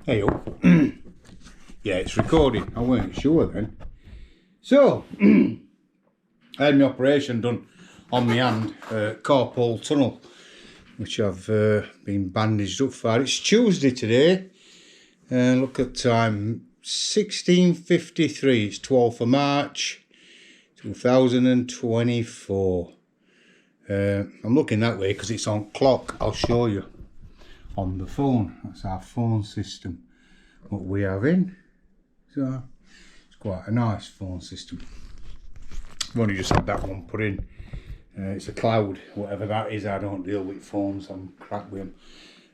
Hey up. Yeah, it's recording. I weren't sure then. So, I had my operation done on my hand, carpal tunnel, which I've been bandaged up for. It's Tuesday today. Look at time, 16:53. It's 12th of March, 2024. I'm looking that way because it's on clock. I'll show you on the phone. That's our phone system, what we have in. So it's quite a nice phone system. I've only just had that one put in. It's a cloud, whatever that is. I don't deal with phones, I'm crap with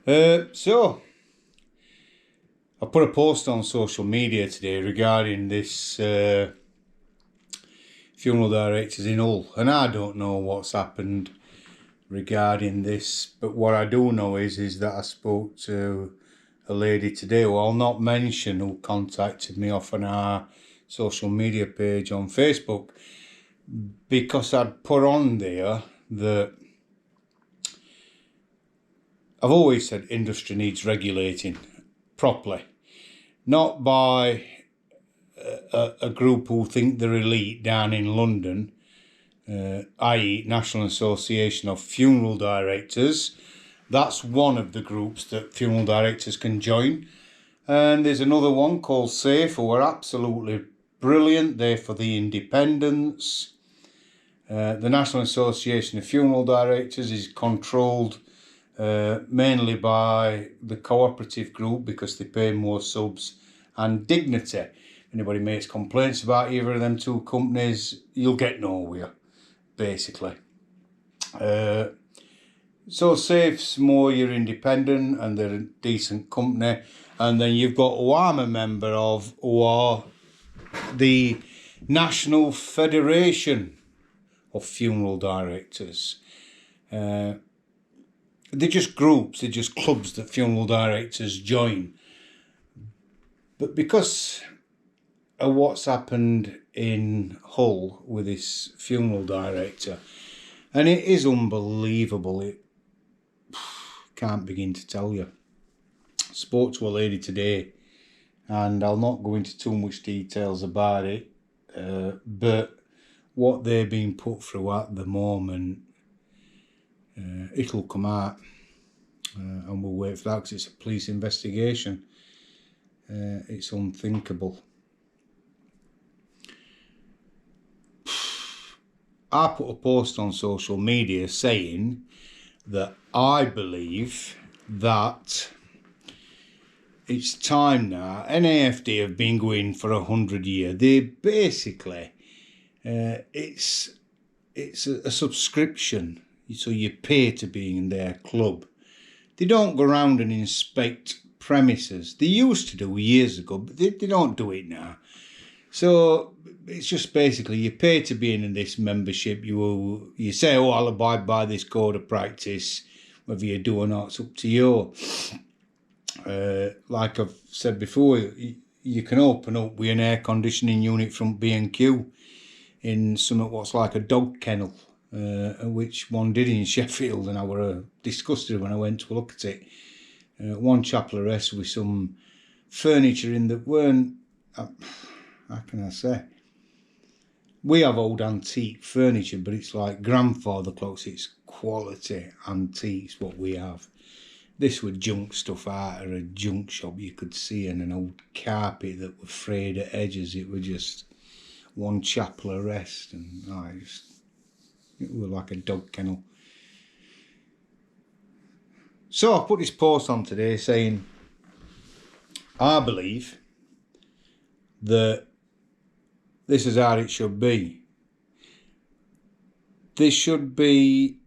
them. So I put a post on social media today regarding this funeral directors in Hull, and I don't know what's happened regarding this, but what I do know is that I spoke to a lady today who I'll not mention, who contacted me off on our social media page on Facebook, because I'd put on there that I've always said industry needs regulating properly, not by a group who think they're elite down in London, i.e. National Association of Funeral Directors. That's one of the groups that funeral directors can join. And there's another one called SAFE, who are absolutely brilliant. They're for the independents. The National Association of Funeral Directors is controlled mainly by the cooperative group because they pay more subs and Dignity. Anybody makes complaints about either of them two companies, you'll get nowhere, basically. So SAFE's more you're independent and they're a decent company. And then you've got who I'm a member of, who are the National Federation of Funeral Directors. They're just groups, they're just clubs that funeral directors join. But because of what's happened in Hull with this funeral director, and it is unbelievable, it can't begin to tell you. Spoke to a lady today, and I'll not go into too much details about it, but what they're being put through at the moment, it'll come out, and we'll wait for that because it's a police investigation. It's unthinkable. I put a post on social media saying that I believe that it's time now. NAFD have been going for 100 years. They basically, it's a subscription, so you pay to be in their club. They don't go around and inspect premises. They used to do years ago, but they don't do it now. So it's just basically you pay to be in this membership. You say, oh, I'll abide by this code of practice. Whether you do or not, it's up to you. Like I've said before, you can open up with an air conditioning unit from B&Q in something what's like a dog kennel, which one did in Sheffield, and I were disgusted when I went to look at it. One chapel arrest with some furniture in that weren't, how can I say? We have old antique furniture, but it's like grandfather clocks. It's quality antiques, what we have. This were junk stuff out of a junk shop you could see, and an old carpet that were frayed at edges. It were just one chapel arrest, and it was like a dog kennel. So I put this post on today saying I believe that this is how it should be. There should be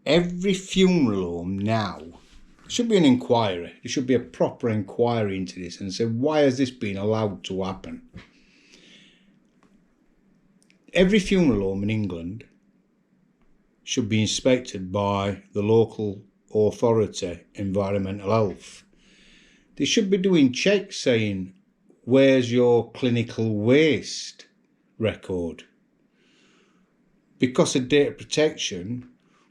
every funeral home now. There should be an inquiry. There should be a proper inquiry into this and say, why has this been allowed to happen? Every funeral home in England should be inspected by the local authority, environmental health. They should be doing checks saying, where's your clinical waste record? Because of data protection,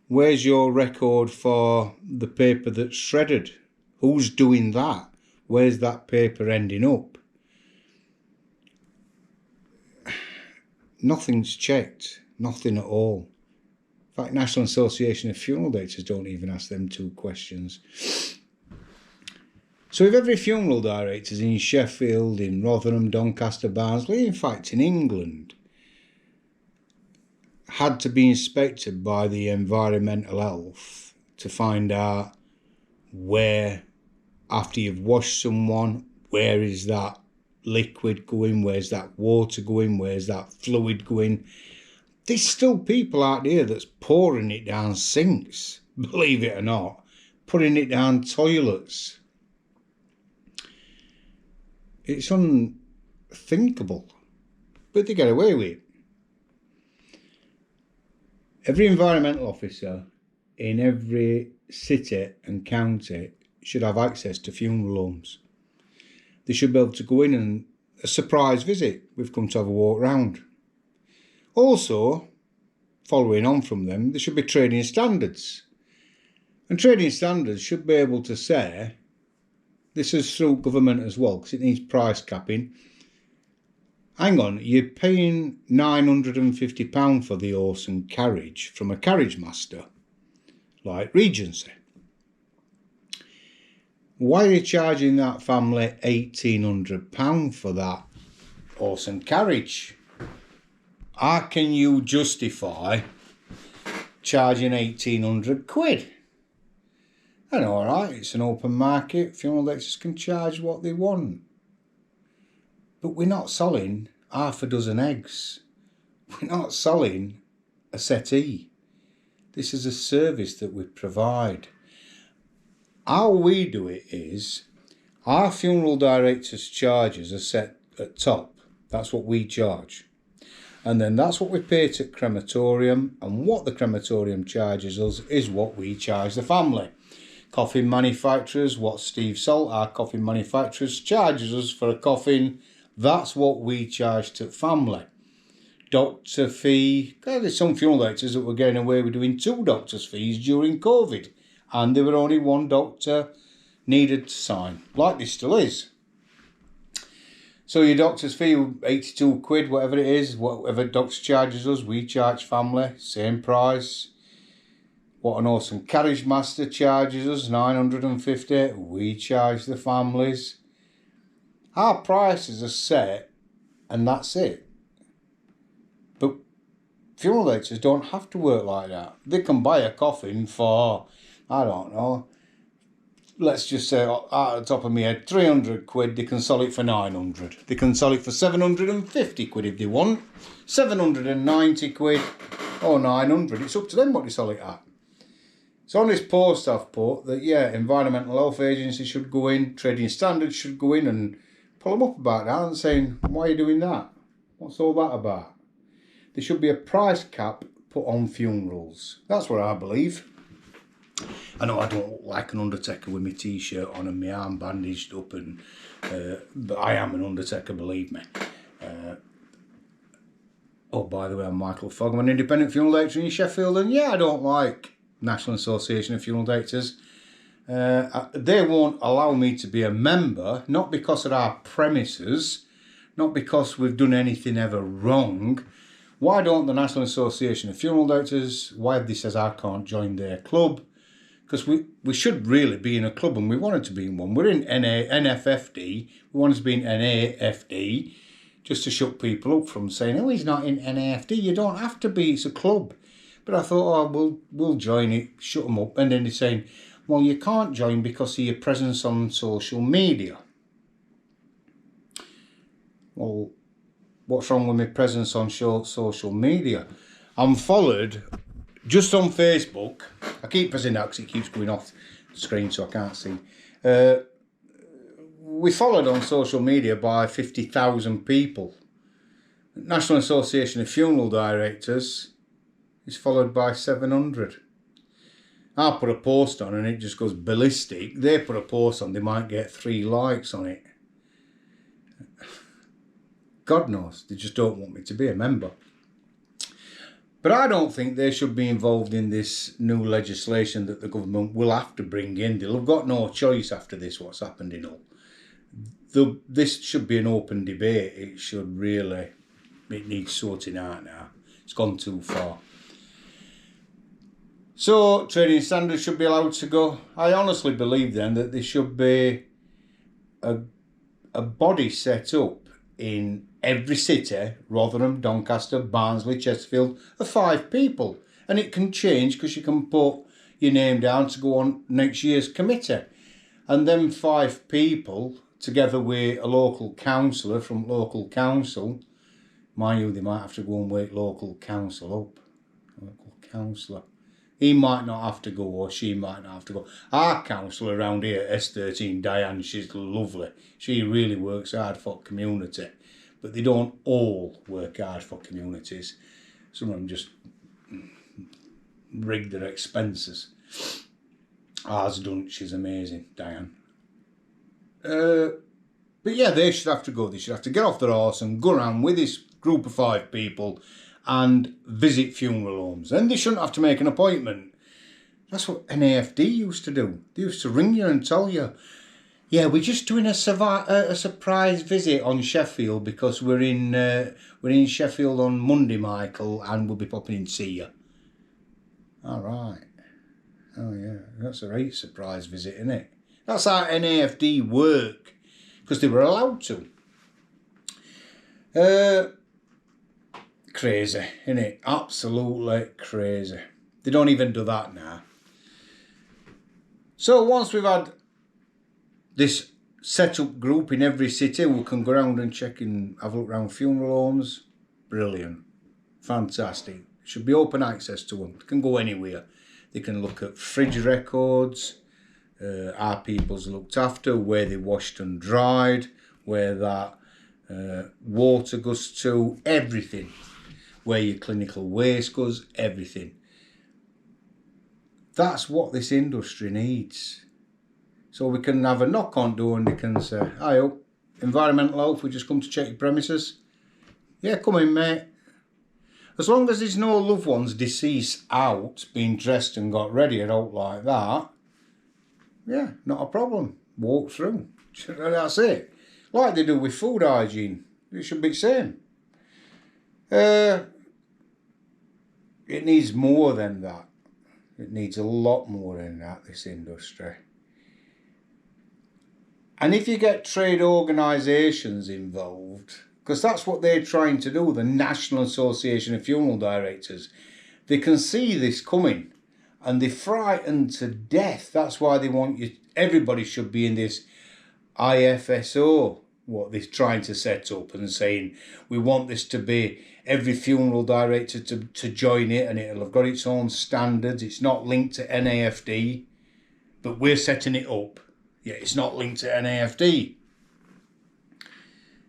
where's your record for the paper that's shredded Who's doing that? Where's that paper ending up? Nothing's checked. Nothing at all. In fact, National Association of Funeral Directors don't even ask them two questions. So if every funeral director in Sheffield, in Rotherham, Doncaster, Barnsley, in fact in England, had to be inspected by the environmental health to find out where, after you've washed someone, where is that liquid going, where's that water going, where's that fluid going. There's still people out there that's pouring it down sinks, believe it or not, putting it down toilets. It's unthinkable, but they get away with it. Every environmental officer in every city and county should have access to funeral homes. They should be able to go in and a surprise visit. We've come to have a walk round. Also, following on from them, there should be trading standards. And trading standards should be able to say, this is through government as well, because it needs price capping. Hang on, you're paying £950 for the horse and carriage from a carriage master, like Regency. Why are you charging that family £1,800 for that horse and carriage? How can you justify charging 1,800 quid? And all right, it's an open market. Funeral directors can charge what they want. But we're not selling half a dozen eggs. We're not selling a settee. This is a service that we provide. How we do it is, our funeral directors' charges are set at top. That's what we charge. And then that's what we pay to crematorium, and what the crematorium charges us is what we charge the family. Coffin manufacturers, what Steve Salt, our coffin manufacturers, charges us for a coffin. That's what we charge to family. Doctor fee. There's some funeral directors that were getting away with doing 2 doctors' fees during COVID, and there were only 1 doctor needed to sign, like this still is. So your doctor's fee, 82 quid, whatever it is, whatever doctor charges us, we charge family, same price. What an horse and carriage master charges us, 950, we charge the families. Our prices are set, and that's it. But funeral directors don't have to work like that. They can buy a coffin for, I don't know, let's just say, out of the top of my head, 300 quid, they can sell it for 900. They can sell it for 750 quid if they want, 790 quid, or 900. It's up to them what they sell it at. So on this post I've put that, yeah, environmental health agency should go in, trading standards should go in and pull them up about that and saying, why are you doing that? What's all that about? There should be a price cap put on funerals. That's what I believe. I know I don't look like an undertaker with my t-shirt on and my arm bandaged up, and but I am an undertaker, believe me. Oh, by the way, I'm Michael Fogg. I'm an independent funeral director in Sheffield, and yeah, I don't like National Association of Funeral Directors. They won't allow me to be a member, not because of our premises, not because we've done anything ever wrong. Why don't the National Association of Funeral Directors, why have they says I can't join their club? Because we should really be in a club, and we wanted to be in one. We're in NFFD, we wanted to be in NAFD, just to shut people up from saying, oh, he's not in NAFD. You don't have to be, it's a club. But I thought, oh, we'll join it, shut them up. And then they're saying, well, you can't join because of your presence on social media. Well, what's wrong with my presence on social media? I'm followed just on Facebook. I keep pressing that because it keeps going off the screen so I can't see. We're followed on social media by 50,000 people. National Association of Funeral Directors is followed by 700. I put a post on and it just goes ballistic. They put a post on, they might get 3 likes on it. God knows, they just don't want me to be a member. But I don't think they should be involved in this new legislation that the government will have to bring in. They'll have got no choice after this, what's happened in Hull. This should be an open debate. It needs sorting out now. It's gone too far. So, trading standards should be allowed to go. I honestly believe then that there should be a body set up in every city, Rotherham, Doncaster, Barnsley, Chesterfield, of 5 people. And it can change because you can put your name down to go on next year's committee. And then 5 people, together with a local councillor from local council, mind you, they might have to go and wake local council up. Local councillor. He might not have to go, or she might not have to go. Our councillor around here, S13, Diane, she's lovely. She really works hard for community. But they don't all work hard for communities. Some of them just rig their expenses. Ours don't. She's amazing, Diane. But yeah, they should have to go. They should have to get off their horse and go around with this group of 5 people and visit funeral homes. And they shouldn't have to make an appointment. That's what NAFD used to do. They used to ring you and tell you, yeah, we're just doing a surprise visit on Sheffield because we're in Sheffield on Monday, Michael, and we'll be popping in to see you. All right. Oh yeah, that's a right surprise visit, isn't it? That's how NAFD work, because they were allowed to. Crazy, innit? Absolutely crazy. They don't even do that now. So once we've had this set-up group in every city, we can go around and check and have a look around funeral homes. Brilliant. Fantastic. Should be open access to them. They can go anywhere. They can look at fridge records, our people's looked after, where they washed and dried, where that water goes to, everything. Where your clinical waste goes, everything. That's what this industry needs. So we can have a knock on door and they can say, hi up, environmental health, we just come to check your premises. Yeah, come in, mate. As long as there's no loved ones deceased out, being dressed and got ready and out like that, yeah, not a problem. Walk through. That's it. Like they do with food hygiene. It should be the same. It needs more than that. It needs a lot more than that, this industry. And if you get trade organisations involved, because that's what they're trying to do, the National Association of Funeral Directors, they can see this coming and they're frightened to death. That's why they want you, everybody should be in this IFSO, what they're trying to set up, and saying we want this to be every funeral director to join it, and it'll have got its own standards. It's not linked to NAFD, but we're setting it up. Yeah, it's not linked to NAFD.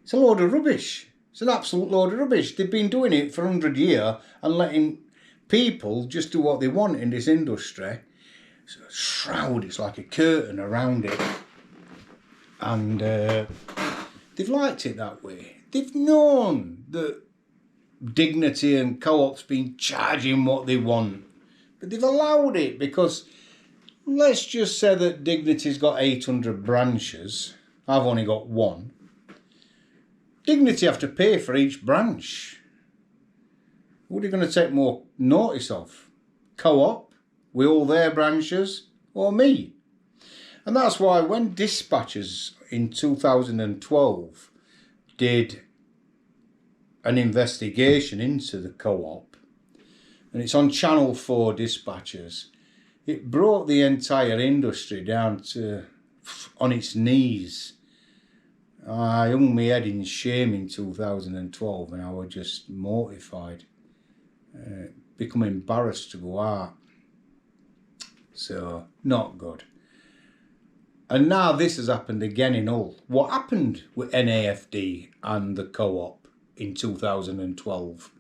It's a load of rubbish. It's an absolute load of rubbish. They've been doing it for 100 years and letting people just do what they want in this industry. It's a shroud, it's like a curtain around it. And they've liked it that way. They've known that Dignity and Co-op's been charging what they want. But they've allowed it because let's just say that Dignity's got 800 branches. I've only got 1. Dignity have to pay for each branch. What are you going to take more notice of? Co-op, with all their branches, or me? And that's why when Dispatches in 2012 did an investigation into the Co-op, and it's on Channel 4 Dispatches, it brought the entire industry down to on its knees. I hung my head in shame in 2012 and I was just mortified. Become embarrassed to go out. So, not good. And now this has happened again in Hull. What happened with NAFD and the Co-op in 2012?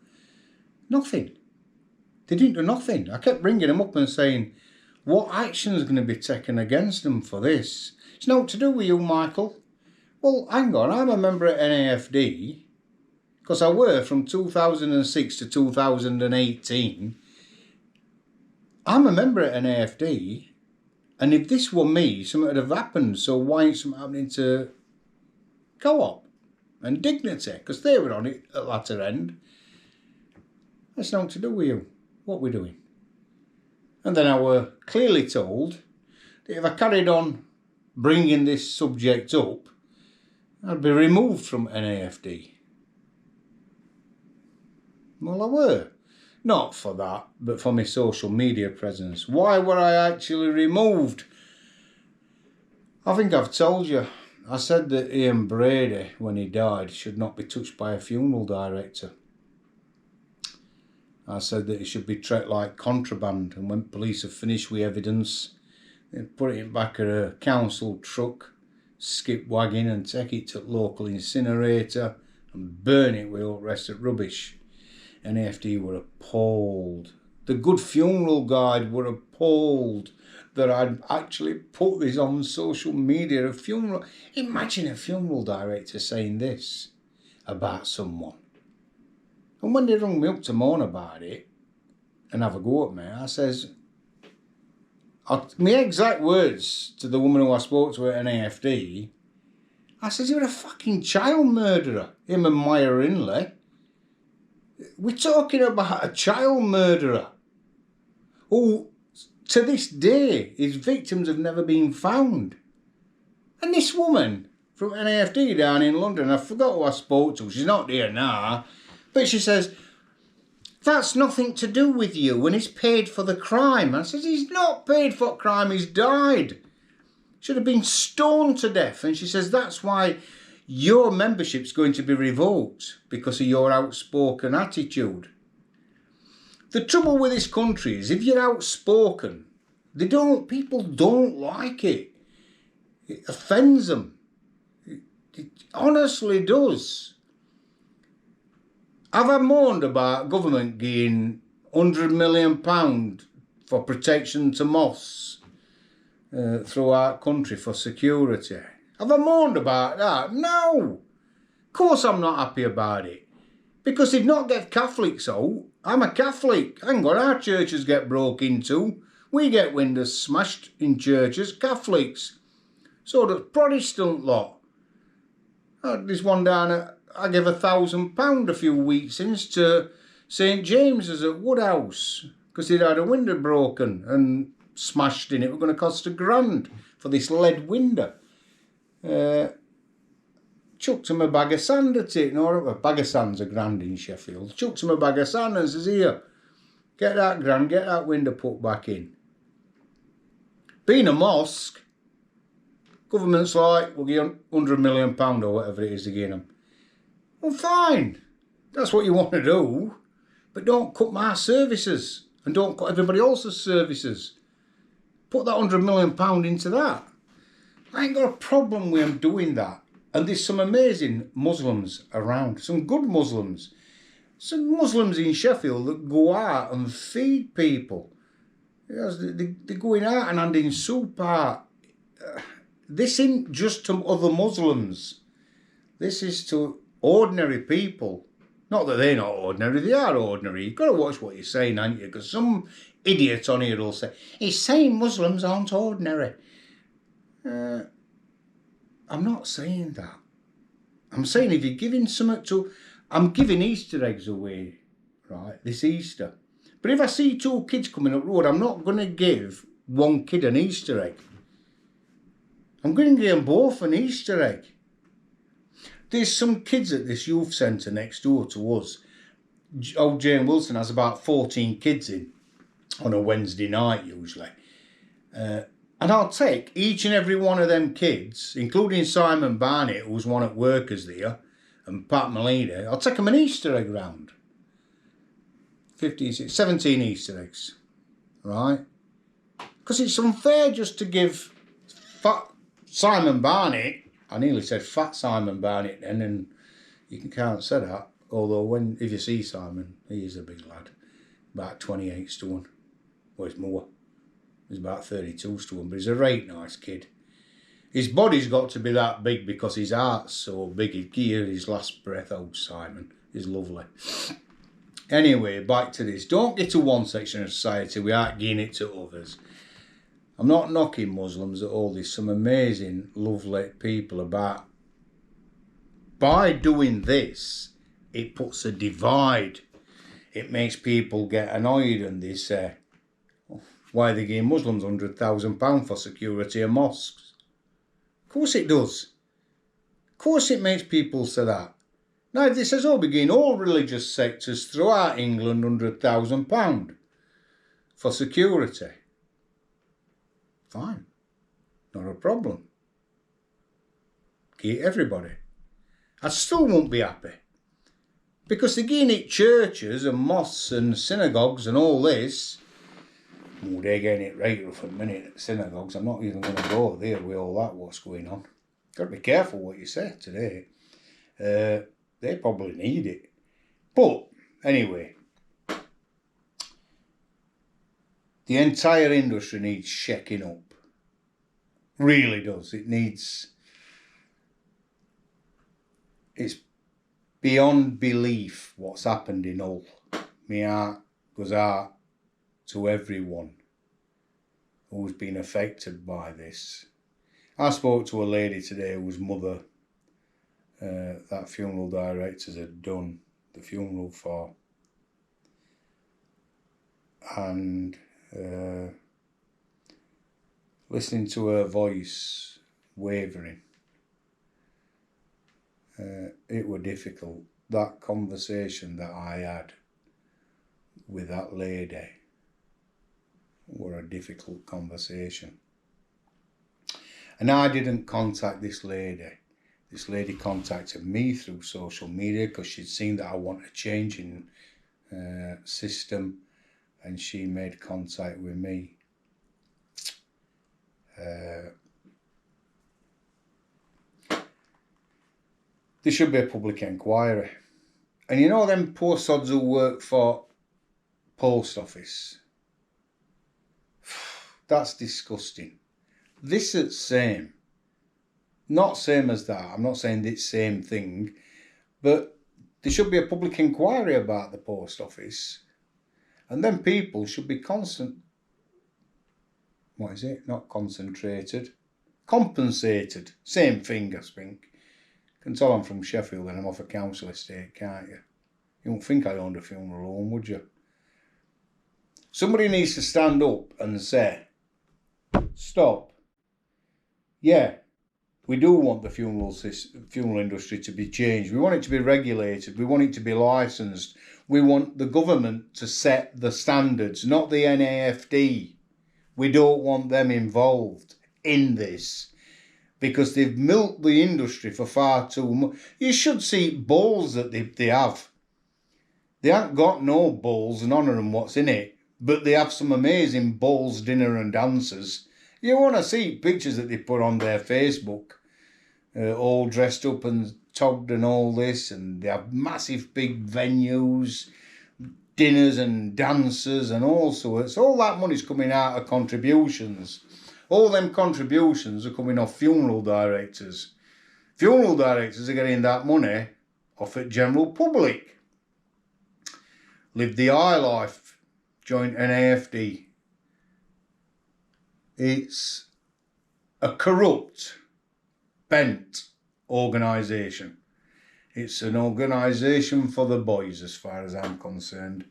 Nothing. They didn't do nothing. I kept ringing them up and saying, what action is going to be taken against them for this? It's not to do with you, Michael. Well, hang on, I'm a member of NAFD. Because I were from 2006 to 2018. I'm a member at NAFD, and if this were me, something would have happened. So why ain't something happening to Co-op and Dignity? Because they were on it at latter end. That's nothing to do with you. What we're doing. And then I were clearly told that if I carried on bringing this subject up, I'd be removed from NAFD. Well, I were. Not for that, but for my social media presence. Why were I actually removed? I think I've told you. I said that Ian Brady, when he died, should not be touched by a funeral director. I said that it should be treated like contraband, and when police have finished with evidence, they put it back at a council truck, skip wagon, and take it to the local incinerator and burn it with all the rest of rubbish. NAFD were appalled. The Good Funeral Guide were appalled that I'd actually put this on social media. Imagine a funeral director saying this about someone. And when they rung me up to moan about it and have a go at me, I says, my exact words to the woman who I spoke to at NAFD, I says, you're a fucking child murderer, him and Maya Inley. We're talking about a child murderer who, to this day, his victims have never been found. And this woman from NAFD down in London, I forgot who I spoke to, she's not here now, but she says, that's nothing to do with you and he's paid for the crime. I says, he's not paid for crime, he's died. Should have been stoned to death. And she says, that's why your membership's going to be revoked because of your outspoken attitude. The trouble with this country is if you're outspoken, people don't like it. It offends them. It honestly does. Have I moaned about government giving £100 million for protection to mosques throughout country for security? Have I moaned about that? No. Of course I'm not happy about it. Because they've not get Catholics out. I'm a Catholic. Hang on, our churches get broke into. We get windows smashed in churches, Catholics. So does Protestant lot. There's one down at, I gave £1,000 a few weeks since to St James's at Woodhouse because they'd had a window broken and smashed in it. It was going to cost £1,000 for this lead window. Chucked him a bag of sand at it. No, a bag of sand's £1,000 in Sheffield. Chucked him a bag of sand and says, here, get that £1,000, get that window put back in. Being a mosque, government's like, we'll give you £100 million or whatever it is to get them. Well, fine. That's what you want to do. But don't cut my services and don't cut everybody else's services. Put that £100 million into that. I ain't got a problem with them doing that. And there's some amazing Muslims around, some good Muslims. Some Muslims in Sheffield that go out and feed people. Yes, they're going out and handing soup out. This isn't just to other Muslims. This is to ordinary people. Not that they're not ordinary, they are ordinary. You've got to watch what you're saying, haven't you? Because some idiot on here will say, he's saying Muslims aren't ordinary. I'm not saying that. I'm saying if you're giving something to... I'm giving Easter eggs away, right, this Easter. But if I see 2 kids coming up the road, I'm not going to give one kid an Easter egg. I'm going to give them both an Easter egg. There's some kids at this youth centre next door to us. Old Jane Wilson has about 14 kids in on a Wednesday night usually. And I'll take each and every one of them kids, including Simon Barnett, who was one at Workers there, and Pat Molina, I'll take them an Easter egg round. 17 Easter eggs, right? Because it's unfair just to give fat Simon Barnett, I nearly said fat Simon Barnett then, and you can't say that, although if you see Simon, he is a big lad, about 28 stone, well it's more. He's about 32 stone, but he's a right nice kid. His body's got to be that big because his heart's so big, he'd give his last breath, old Simon. is lovely. Anyway, back to this. Don't get to one section of society without giving it to others. I'm not knocking Muslims at all. There's some amazing, lovely people about. By doing this, it puts a divide. It makes people get annoyed and they say, why are they giving Muslims £100,000 for security of mosques? Of course it does. Of course it makes people say that. Now this has all been all religious sectors throughout England £100,000 for security. Fine. Not a problem. Give everybody. I still won't be happy. Because they're giving it churches and mosques and synagogues and all this. Oh, they're getting it right rough a minute at synagogues. I'm not even going to go there with all that what's going on. Got to be careful what you say today. They probably need it. But, anyway. The entire industry needs shaking up. Really does. It needs... It's beyond belief what's happened in Hull. My heart goes out to everyone who's been affected by this. I spoke to a lady today whose mother, that funeral directors had done the funeral for. And listening to her voice wavering, it were difficult. That conversation that I had with that lady were a difficult conversation. And I didn't contact this lady. This lady contacted me through social media because she'd seen that I want a change in system, and she made contact with me. There should be a public inquiry. And you know them poor sods who work for post office? That's disgusting. This is same. Not same as that. I'm not saying it's same thing. But there should be a public inquiry about the post office. And then people should be Not concentrated. Compensated. Same thing, I think. You can tell I'm from Sheffield and I'm off a council estate, can't you? You wouldn't think I owned a funeral home, would you? Somebody needs to stand up and say, stop. Yeah, we do want the funeral industry to be changed. We want it to be regulated. We want it to be licensed. We want the government to set the standards, not the NAFD. We don't want them involved in this because they've milked the industry for far too much. You should see bowls that they have. They haven't got no bowls, none of them what's in it, but they have some amazing bowls, dinner and dances. You want to see pictures that they put on their Facebook, all dressed up and togged and all this, and they have massive big venues, dinners and dances and all sorts. All that money's coming out of contributions. All them contributions are coming off funeral directors. Funeral directors are getting that money off at general public. Live the high life, join NAFD. It's a corrupt, bent organisation. It's an organisation for the boys as far as I'm concerned.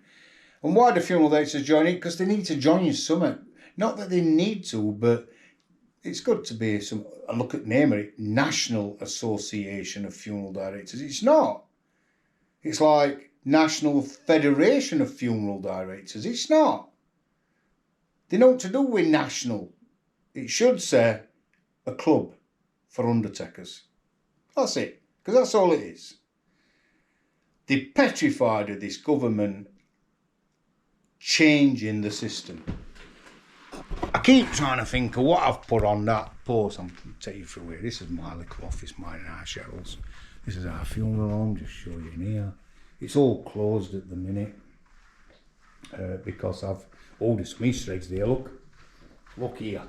And why do funeral directors join it? Because they need to join something. Not that they need to, but it's good to be I look at name it, National Association of Funeral Directors. It's not. It's like National Federation of Funeral Directors. It's not. They know what to do with national. It should say a club for undertakers. That's it. Because that's all it is. They're petrified of this government changing the system. I keep trying to think of what I've put on that post. I'm going to take you through here. This is my little office, mine and our Cheryl's. This is our funeral home, just show you in here. It's all closed at the minute because I've... Oh, there's some Easter eggs there, look. Look here.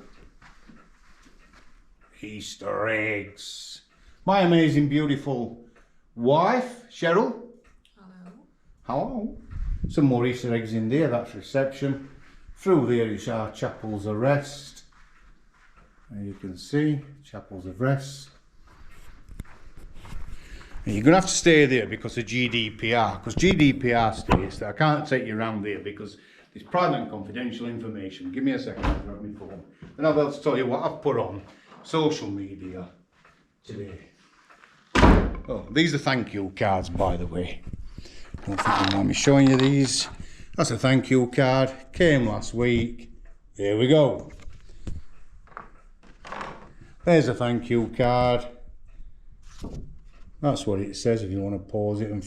Easter eggs. My amazing, beautiful wife, Cheryl. Hello. Some more Easter eggs in there, that's reception. Through there is our chapels of rest. As you can see, chapels of rest. And you're going to have to stay there because of GDPR, because GDPR states that I can't take you around there because it's private and confidential information. Give me a second, I'll grab my phone. Then I'll be able to tell you what I've put on social media today. Oh, these are thank you cards, by the way. Don't think you mind me showing you these. That's a thank you card. Came last week. There we go. There's a thank you card. That's what it says if you want to pause it and